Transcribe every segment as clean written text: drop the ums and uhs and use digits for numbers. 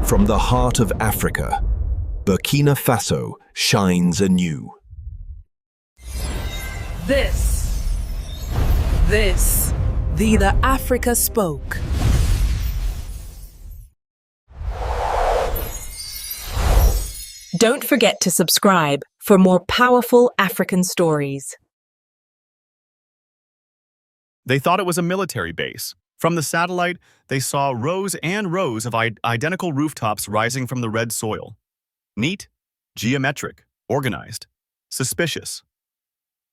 From the heart of Africa, Burkina Faso shines anew. The Africa Spoke. Don't forget to subscribe for more powerful African stories. They thought it was a military base. From the satellite, they saw rows and rows of identical rooftops rising from the red soil. Neat, geometric, organized, suspicious.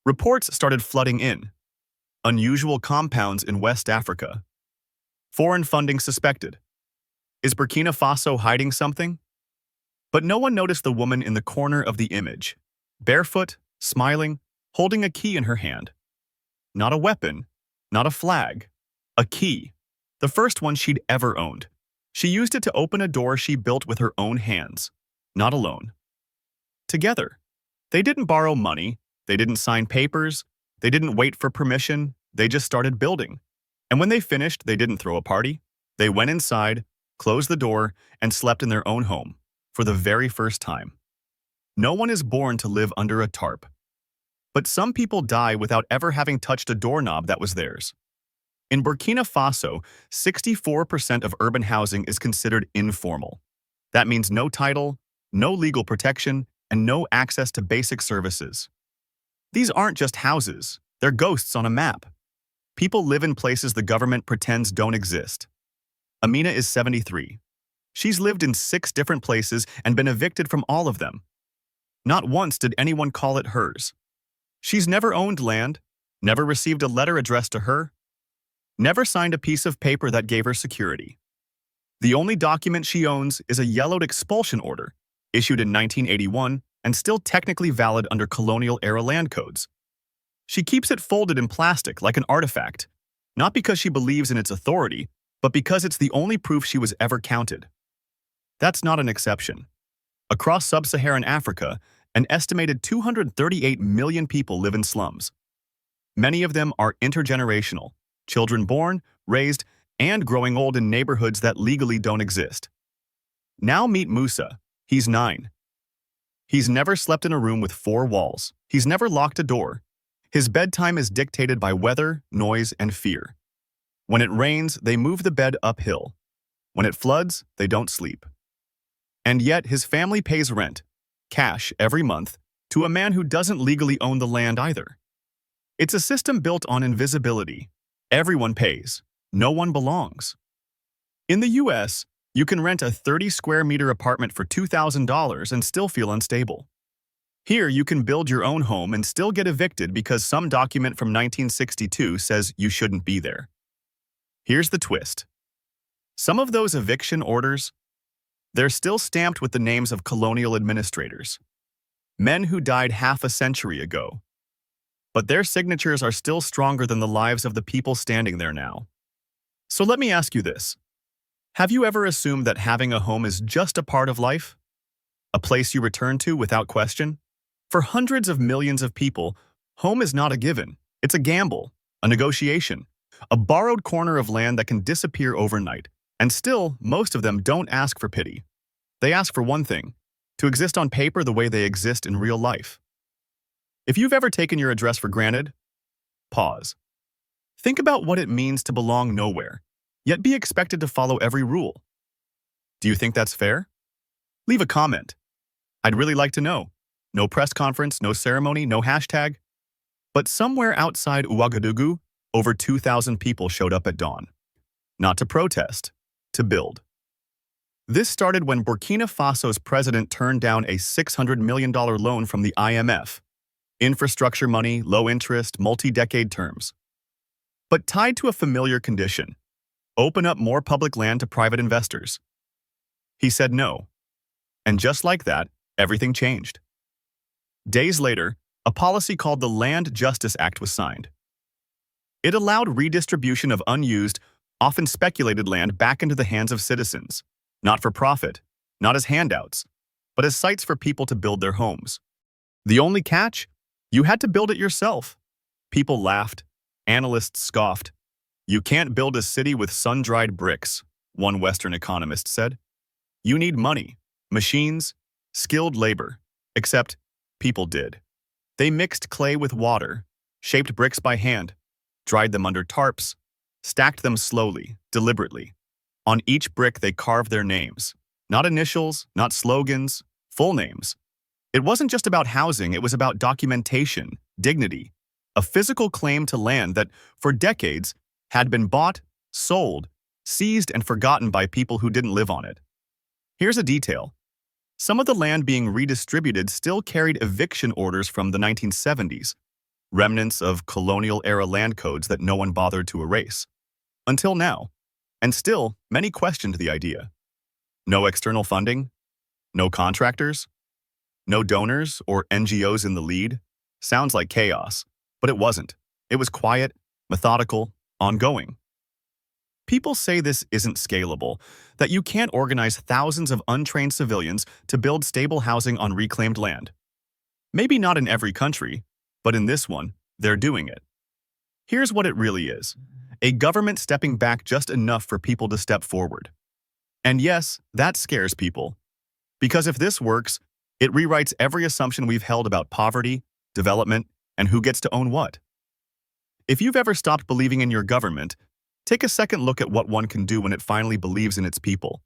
Reports started flooding in. Unusual compounds in West Africa. Foreign funding suspected. Is Burkina Faso hiding something? But no one noticed the woman in the corner of the image, barefoot, smiling, holding a key in her hand. Not a weapon, not a flag, a key, the first one she'd ever owned. She used it to open a door she built with her own hands, not alone. Together. They didn't borrow money, they didn't sign papers, they didn't wait for permission, they just started building. And when they finished, they didn't throw a party. They went inside, closed the door, and slept in their own home, for the very first time. No one is born to live under a tarp. But some people die without ever having touched a doorknob that was theirs. In Burkina Faso, 64% of urban housing is considered informal. That means no title, no legal protection, and no access to basic services. These aren't just houses, they're ghosts on a map. People live in places the government pretends don't exist. Amina is 73. She's lived in 6 different places and been evicted from all of them. Not once did anyone call it hers. She's never owned land, never received a letter addressed to her, never signed a piece of paper that gave her security. The only document she owns is a yellowed expulsion order, issued in 1981 and still technically valid under colonial-era land codes. She keeps it folded in plastic like an artifact, not because she believes in its authority, but because it's the only proof she was ever counted. That's not an exception. Across sub-Saharan Africa, an estimated 238 million people live in slums. Many of them are intergenerational, children born, raised, and growing old in neighborhoods that legally don't exist. Now meet Musa. He's 9. He's never slept in a room with 4 walls. He's never locked a door. His bedtime is dictated by weather, noise, and fear. When it rains, they move the bed uphill. When it floods, they don't sleep. And yet, his family pays rent, cash every month, to a man who doesn't legally own the land either. It's a system built on invisibility. Everyone pays. No one belongs. In the US, you can rent a 30-square-meter apartment for $2,000 and still feel unstable. Here, you can build your own home and still get evicted because some document from 1962 says you shouldn't be there. Here's the twist. Some of those eviction orders, they're still stamped with the names of colonial administrators, men who died half a century ago. But their signatures are still stronger than the lives of the people standing there now. So let me ask you this. Have you ever assumed that having a home is just a part of life? A place you return to without question? For hundreds of millions of people, home is not a given. It's a gamble, a negotiation, a borrowed corner of land that can disappear overnight. And still, most of them don't ask for pity. They ask for one thing, to exist on paper the way they exist in real life. If you've ever taken your address for granted, pause. Think about what it means to belong nowhere, yet be expected to follow every rule. Do you think that's fair? Leave a comment. I'd really like to know. No press conference, no ceremony, no hashtag. But somewhere outside Ouagadougou, over 2,000 people showed up at dawn. Not to protest, to build. This started when Burkina Faso's president turned down a $600 million loan from the IMF. Infrastructure money, low interest, multi-decade terms. But tied to a familiar condition. Open up more public land to private investors. He said no. And just like that, everything changed. Days later, a policy called the Land Justice Act was signed. It allowed redistribution of unused, often speculated land back into the hands of citizens, not for profit, not as handouts, but as sites for people to build their homes. The only catch? You had to build it yourself. People laughed. Analysts scoffed. You can't build a city with sun-dried bricks, one Western economist said. You need money, machines, skilled labor. Except people did. They mixed clay with water, shaped bricks by hand, dried them under tarps, stacked them slowly, deliberately. On each brick they carved their names. Not initials, not slogans, full names. It wasn't just about housing, it was about documentation, dignity, a physical claim to land that, for decades, had been bought, sold, seized, and forgotten by people who didn't live on it. Here's a detail. Some of the land being redistributed still carried eviction orders from the 1970s, remnants of colonial-era land codes that no one bothered to erase. Until now. And still, many questioned the idea. No external funding? No contractors? No donors or NGOs in the lead? Sounds like chaos, but it wasn't. It was quiet, methodical, ongoing. People say this isn't scalable, that you can't organize thousands of untrained civilians to build stable housing on reclaimed land. Maybe not in every country, but in this one, they're doing it. Here's what it really is. A government stepping back just enough for people to step forward. And yes, that scares people. Because if this works, it rewrites every assumption we've held about poverty, development, and who gets to own what. If you've ever stopped believing in your government, take a second look at what one can do when it finally believes in its people.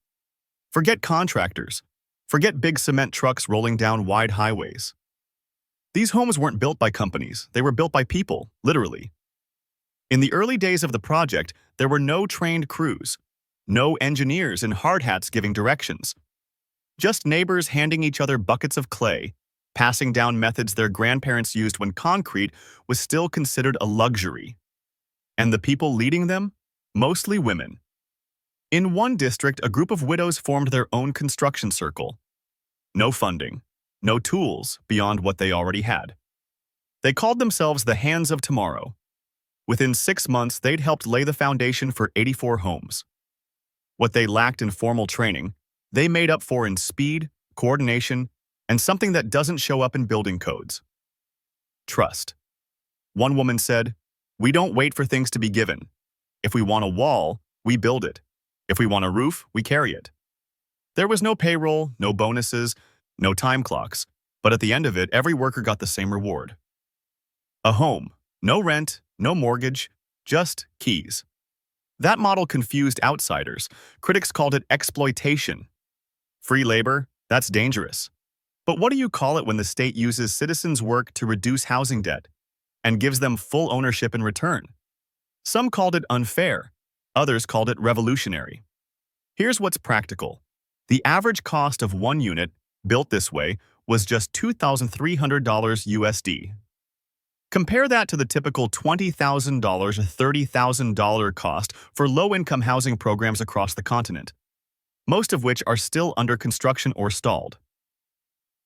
Forget contractors. Forget big cement trucks rolling down wide highways. These homes weren't built by companies, they were built by people, literally. In the early days of the project, there were no trained crews, no engineers in hard hats giving directions. Just neighbors handing each other buckets of clay, passing down methods their grandparents used when concrete was still considered a luxury. And the people leading them? Mostly women. In one district, a group of widows formed their own construction circle. No funding, no tools beyond what they already had. They called themselves the Hands of Tomorrow. Within 6 months, they'd helped lay the foundation for 84 homes. What they lacked in formal training, they made up for in speed, coordination, and something that doesn't show up in building codes. Trust. One woman said, "We don't wait for things to be given. If we want a wall, we build it. If we want a roof, we carry it." There was no payroll, no bonuses, no time clocks, but at the end of it, every worker got the same reward. A home, no rent, no mortgage, just keys. That model confused outsiders. Critics called it exploitation. Free labor, that's dangerous. But what do you call it when the state uses citizens' work to reduce housing debt and gives them full ownership in return? Some called it unfair, others called it revolutionary. Here's what's practical. The average cost of one unit, built this way, was just $2,300 USD. Compare that to the typical $20,000 or $30,000 cost for low-income housing programs across the continent, most of which are still under construction or stalled.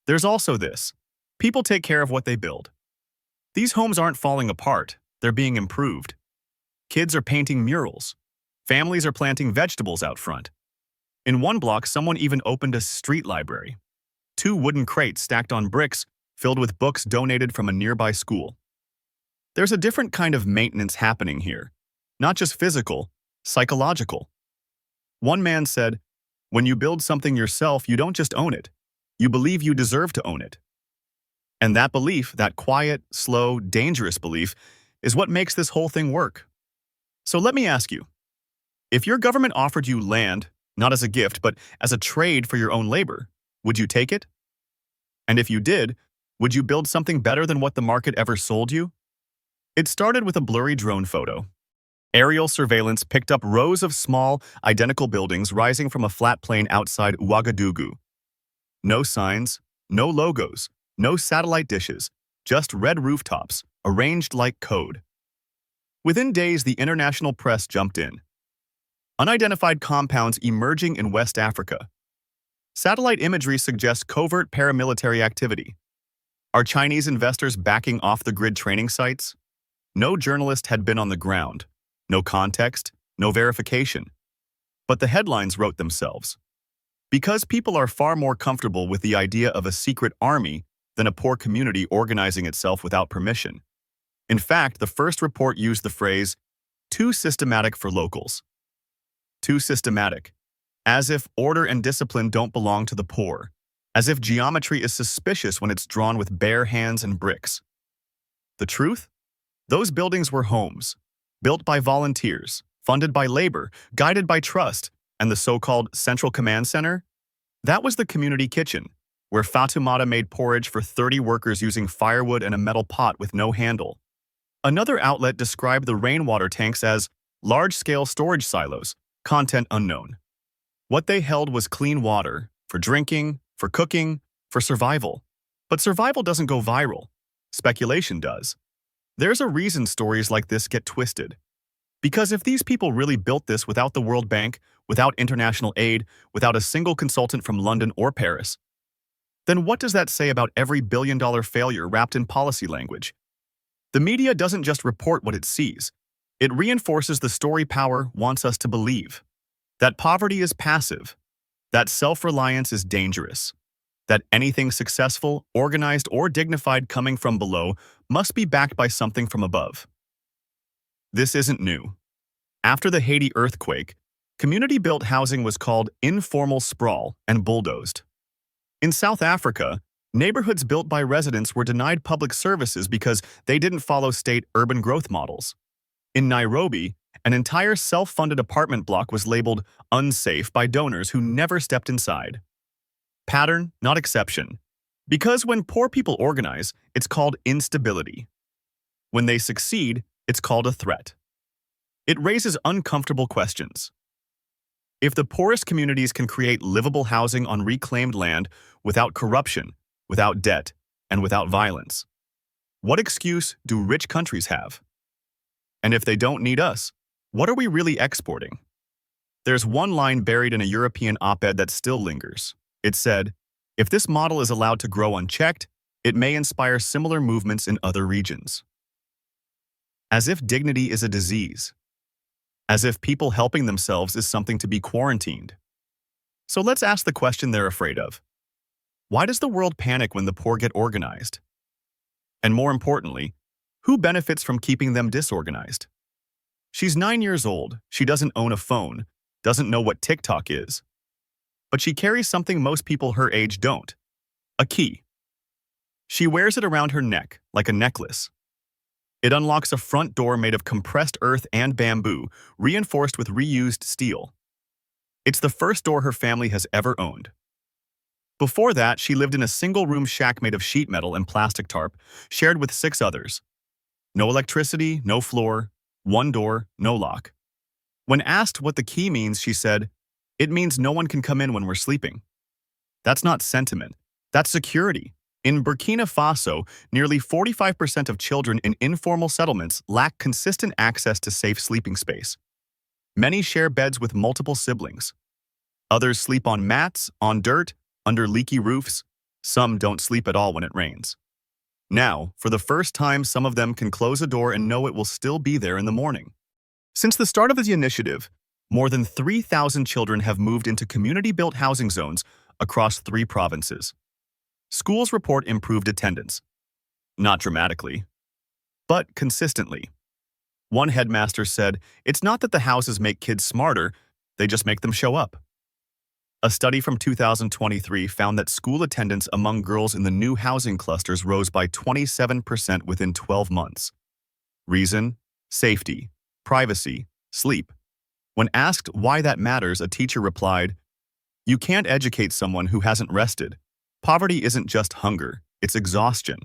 There's also this. People take care of what they build. These homes aren't falling apart, they're being improved. Kids are painting murals. Families are planting vegetables out front. In one block, someone even opened a street library. 2 wooden crates stacked on bricks filled with books donated from a nearby school. There's a different kind of maintenance happening here, not just physical, psychological. One man said, "When you build something yourself, you don't just own it. You believe you deserve to own it." And that belief, that quiet, slow, dangerous belief, is what makes this whole thing work. So let me ask you, if your government offered you land, not as a gift, but as a trade for your own labor, would you take it? And if you did, would you build something better than what the market ever sold you? It started with a blurry drone photo. Aerial surveillance picked up rows of small, identical buildings rising from a flat plain outside Ouagadougou. No signs, no logos, no satellite dishes, just red rooftops, arranged like code. Within days, the international press jumped in. Unidentified compounds emerging in West Africa. Satellite imagery suggests covert paramilitary activity. Are Chinese investors backing off-the-grid training sites? No journalist had been on the ground. No context, no verification. But the headlines wrote themselves. Because people are far more comfortable with the idea of a secret army than a poor community organizing itself without permission. In fact, the first report used the phrase, "too systematic for locals." Too systematic. As if order and discipline don't belong to the poor. As if geometry is suspicious when it's drawn with bare hands and bricks. The truth? Those buildings were homes, built by volunteers, funded by labor, guided by trust, and the so-called Central Command Center? That was the community kitchen, where Fatoumata made porridge for 30 workers using firewood and a metal pot with no handle. Another outlet described the rainwater tanks as large-scale storage silos, content unknown. What they held was clean water, for drinking, for cooking, for survival. But survival doesn't go viral. Speculation does. There's a reason stories like this get twisted. Because if these people really built this without the World Bank, without international aid, without a single consultant from London or Paris, then what does that say about every billion-dollar failure wrapped in policy language? The media doesn't just report what it sees. It reinforces the story power wants us to believe. That poverty is passive. That self-reliance is dangerous. That anything successful, organized, or dignified coming from below must be backed by something from above. This isn't new. After the Haiti earthquake, community-built housing was called informal sprawl and bulldozed. In South Africa, neighborhoods built by residents were denied public services because they didn't follow state urban growth models. In Nairobi, an entire self-funded apartment block was labeled unsafe by donors who never stepped inside. Pattern, not exception. Because when poor people organize, it's called instability. When they succeed, it's called a threat. It raises uncomfortable questions. If the poorest communities can create livable housing on reclaimed land without corruption, without debt, and without violence, what excuse do rich countries have? And if they don't need us, what are we really exporting? There's one line buried in a European op-ed that still lingers. It said, if this model is allowed to grow unchecked, it may inspire similar movements in other regions. As if dignity is a disease. As if people helping themselves is something to be quarantined. So let's ask the question they're afraid of. Why does the world panic when the poor get organized? And more importantly, who benefits from keeping them disorganized? She's 9 years old, she doesn't own a phone, doesn't know what TikTok is. But she carries something most people her age don't. A key. She wears it around her neck, like a necklace. It unlocks a front door made of compressed earth and bamboo, reinforced with reused steel. It's the first door her family has ever owned. Before that, she lived in a single-room shack made of sheet metal and plastic tarp, shared with 6 others. No electricity, no floor, one door, no lock. When asked what the key means, she said, "It means no one can come in when we're sleeping." That's not sentiment. That's security. In Burkina Faso, nearly 45% of children in informal settlements lack consistent access to safe sleeping space. Many share beds with multiple siblings. Others sleep on mats, on dirt, under leaky roofs. Some don't sleep at all when it rains. Now, for the first time, some of them can close a door and know it will still be there in the morning. Since the start of the initiative, more than 3,000 children have moved into community-built housing zones across 3 provinces. Schools report improved attendance. Not dramatically, but consistently. One headmaster said, "It's not that the houses make kids smarter, they just make them show up." A study from 2023 found that school attendance among girls in the new housing clusters rose by 27% within 12 months. Reason? Safety, privacy, sleep. When asked why that matters, a teacher replied, "You can't educate someone who hasn't rested. Poverty isn't just hunger, it's exhaustion."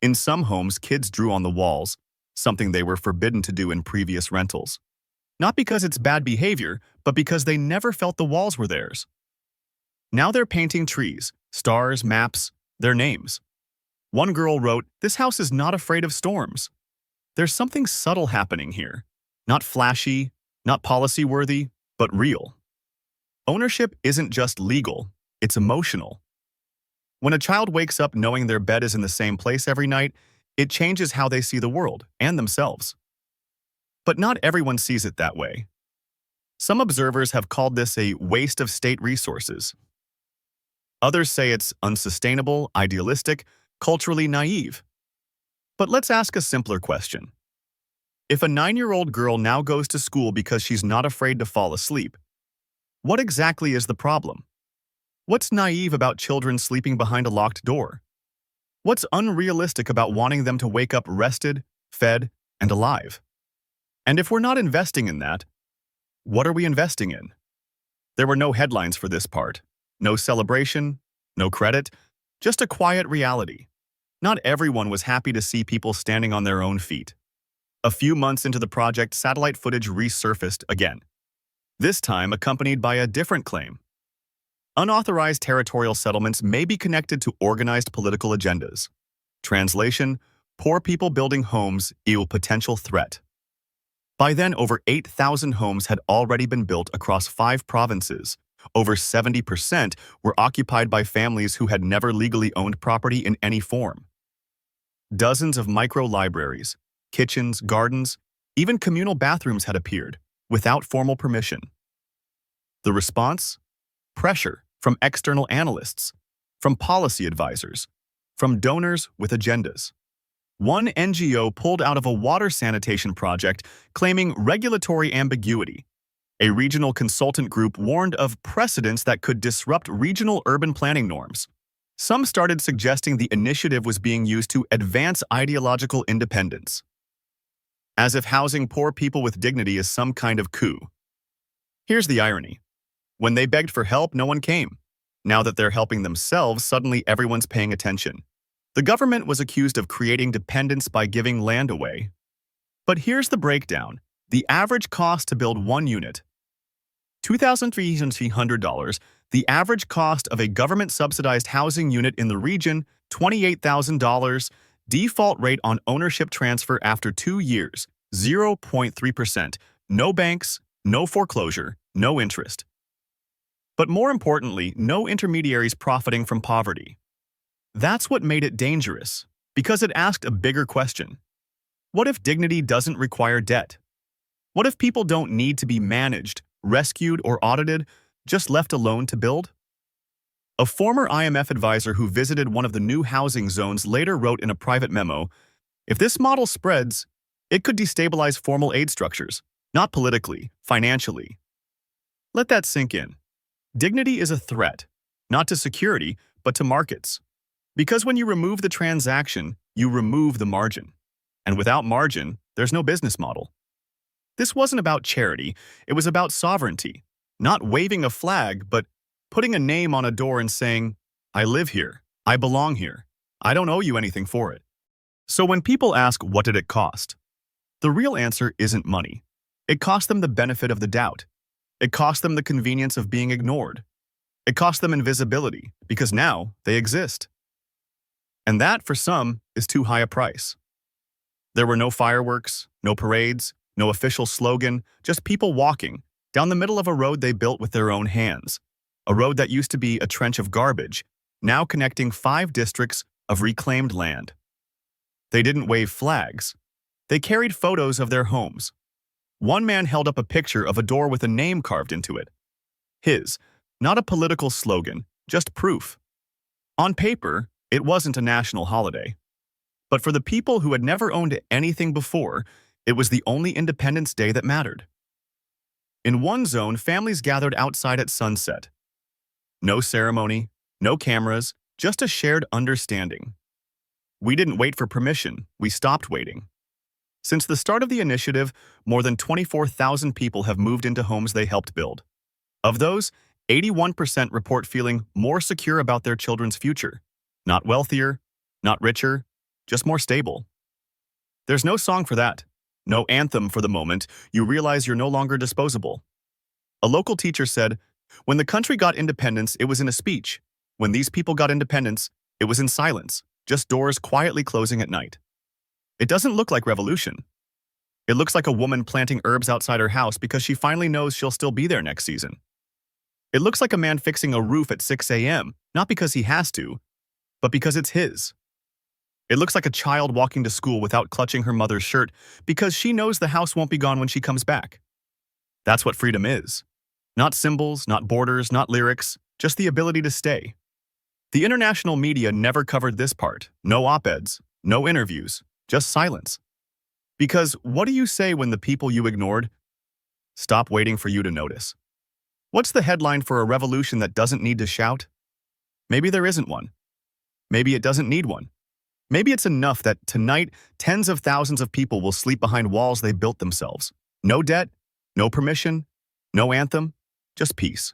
In some homes, kids drew on the walls, something they were forbidden to do in previous rentals. Not because it's bad behavior, but because they never felt the walls were theirs. Now they're painting trees, stars, maps, their names. One girl wrote, "This house is not afraid of storms." There's something subtle happening here. Not flashy, not policy-worthy, but real. Ownership isn't just legal, it's emotional. When a child wakes up knowing their bed is in the same place every night, it changes how they see the world and themselves. But not everyone sees it that way. Some observers have called this a waste of state resources. Others say it's unsustainable, idealistic, culturally naive. But let's ask a simpler question. If a 9-year-old girl now goes to school because she's not afraid to fall asleep, What exactly is the problem? What's naive about children sleeping behind a locked door? What's unrealistic about wanting them to wake up rested, fed, and alive? And if we're not investing in that, what are we investing in? There were no headlines for this part, no celebration, no credit, just a quiet reality. Not everyone was happy to see people standing on their own feet. A few months into the project, satellite footage resurfaced again, this time accompanied by a different claim. Unauthorized territorial settlements may be connected to organized political agendas. Translation: poor people building homes equal potential threat. By then, over 8,000 homes had already been built across 5 provinces. Over 70% were occupied by families who had never legally owned property in any form. Dozens of micro-libraries, kitchens, gardens, even communal bathrooms had appeared, without formal permission. The response? Pressure from external analysts, from policy advisors, from donors with agendas. One NGO pulled out of a water sanitation project claiming regulatory ambiguity. A regional consultant group warned of precedents that could disrupt regional urban planning norms. Some started suggesting the initiative was being used to advance ideological independence, as if housing poor people with dignity is some kind of coup. Here's the irony. When they begged for help, no one came. Now that they're helping themselves, suddenly everyone's paying attention. The government was accused of creating dependence by giving land away. But here's the breakdown. The average cost to build one unit, $2,300. The average cost of a government-subsidized housing unit in the region, $28,000. Default rate on ownership transfer after 2 years, 0.3%. No banks, no foreclosure, no interest. But more importantly, no intermediaries profiting from poverty. That's what made it dangerous, because it asked a bigger question. What if dignity doesn't require debt? What if people don't need to be managed, rescued, or audited, just left alone to build? A former IMF advisor who visited one of the new housing zones later wrote in a private memo, "If this model spreads, it could destabilize formal aid structures, not politically, financially." Let that sink in. Dignity is a threat, not to security, but to markets. Because when you remove the transaction, you remove the margin. And without margin, there's no business model. This wasn't about charity, it was about sovereignty. Not waving a flag, but putting a name on a door and saying, "I live here, I belong here, I don't owe you anything for it." So when people ask, what did it cost? The real answer isn't money. It cost them the benefit of the doubt. It cost them the convenience of being ignored. It cost them invisibility, because now they exist. And that, for some, is too high a price. There were no fireworks, no parades, no official slogan, just people walking down the middle of a road they built with their own hands. A road that used to be a trench of garbage, now connecting 5 districts of reclaimed land. They didn't wave flags. They carried photos of their homes. One man held up a picture of a door with a name carved into it. His, not a political slogan, just proof. On paper, it wasn't a national holiday. But for the people who had never owned anything before, it was the only Independence Day that mattered. In one zone, families gathered outside at sunset. No ceremony, no cameras, just a shared understanding. We didn't wait for permission, we stopped waiting. Since the start of the initiative, more than 24,000 people have moved into homes they helped build. Of those, 81% report feeling more secure about their children's future. Not wealthier, not richer, just more stable. There's no song for that, no anthem for the moment you realize you're no longer disposable. A local teacher said, "When the country got independence, it was in a speech. When these people got independence, it was in silence, just doors quietly closing at night." It doesn't look like revolution. It looks like a woman planting herbs outside her house because she finally knows she'll still be there next season. It looks like a man fixing a roof at 6 a.m., not because he has to, but because it's his. It looks like a child walking to school without clutching her mother's shirt because she knows the house won't be gone when she comes back. That's what freedom is. Not symbols, not borders, not lyrics, just the ability to stay. The international media never covered this part. No op-eds, no interviews, just silence. Because what do you say when the people you ignored stop waiting for you to notice? What's the headline for a revolution that doesn't need to shout? Maybe there isn't one. Maybe it doesn't need one. Maybe it's enough that tonight, tens of thousands of people will sleep behind walls they built themselves. No debt, no permission, no anthem, just peace.